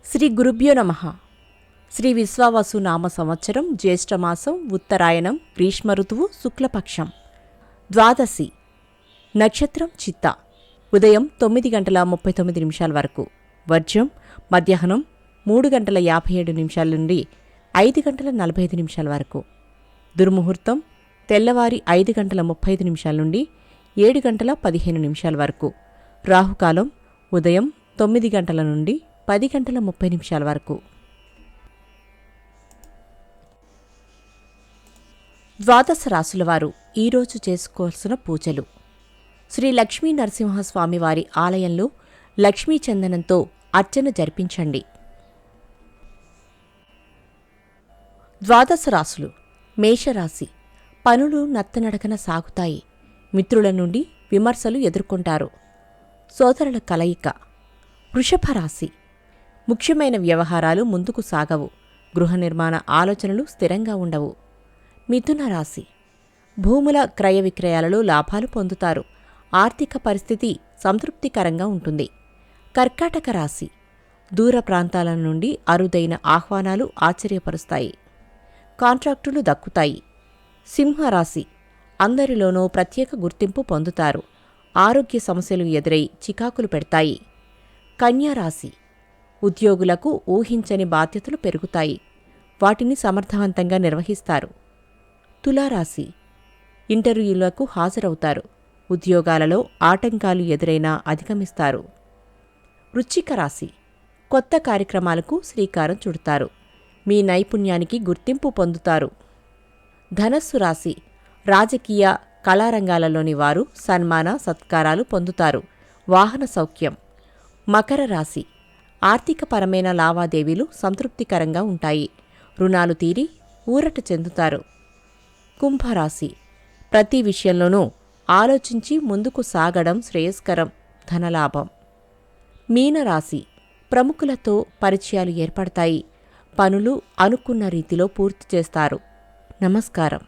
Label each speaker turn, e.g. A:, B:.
A: శ్రీ గురుభ్యో నమః. శ్రీ విశ్వావసు నామ సంవత్సరం జ్యేష్ఠమాసం ఉత్తరాయణం గ్రీష్మ ఋతువు శుక్లపక్షం ద్వాదశి నక్షత్రం చిత్త. ఉదయం 9:39 వరకు. వర్జ్యం మధ్యాహ్నం 3:57 నుండి 5:45 వరకు. దుర్ముహూర్తం తెల్లవారి 5:35 నుండి 7:15 వరకు. రాహుకాలం ఉదయం 9 గంటల నుండి 10:30 వరకు. ద్వాదశ రాశులవారు ఈరోజు చేసుకోవాల్సిన పూజలు. శ్రీ లక్ష్మీ నరసింహస్వామివారి ఆలయంలో లక్ష్మీ చందనంతో అర్చన జరిపించండి. ద్వాదశ రాశులు. మేషరాశి. పనులు నత్తనడకన సాగుతాయి. మిత్రుల నుండి విమర్శలు ఎదుర్కొంటారు. సోదరుల కలయిక. వృషభరాశి. ముఖ్యమైన వ్యవహారాలు ముందుకు సాగవు. గృహ నిర్మాణ ఆలోచనలు స్థిరంగా ఉండవు. మిథున రాశి. భూముల క్రయ విక్రయాలలో లాభాలు పొందుతారు. ఆర్థిక పరిస్థితి సంతృప్తికరంగా ఉంటుంది. కర్కాటక రాశి. దూర ప్రాంతాల నుండి అరుదైన ఆహ్వానాలు ఆశ్చర్యపరుస్తాయి. కాంట్రాక్టులు దక్కుతాయి. సింహరాశి. అందరిలోనూ ప్రత్యేక గుర్తింపు పొందుతారు. ఆరోగ్య సమస్యలు ఎదురై చికాకులు పెడతాయి. కన్యారాశి. ఉద్యోగులకు ఊహించని బాధ్యతలు పెరుగుతాయి. వాటిని సమర్థవంతంగా నిర్వహిస్తారు. తులారాశి. ఇంటర్వ్యూలకు హాజరవుతారు. ఉద్యోగాలలో ఆటంకాలు ఎదురైనా అధిగమిస్తారు. వృశ్చిక రాశి. కొత్త కార్యక్రమాలకు శ్రీకారం చుడతారు. మీ నైపుణ్యానికి గుర్తింపు పొందుతారు. ధనస్సు రాశి. రాజకీయ కళారంగాలలోని వారు సన్మాన సత్కారాలు పొందుతారు. వాహన సౌఖ్యం. మకర రాశి. ఆర్థికపరమైన లావాదేవీలు సంతృప్తికరంగా ఉంటాయి. రుణాలు తీరి ఊరట చెందుతారు. కుంభరాశి. ప్రతి విషయంలోనూ ఆలోచించి ముందుకు సాగడం శ్రేయస్కరం. ధనలాభం. మీనరాశి. ప్రముఖులతో పరిచయాలు ఏర్పడతాయి. పనులు అనుకున్న రీతిలో పూర్తి చేస్తారు. నమస్కారం.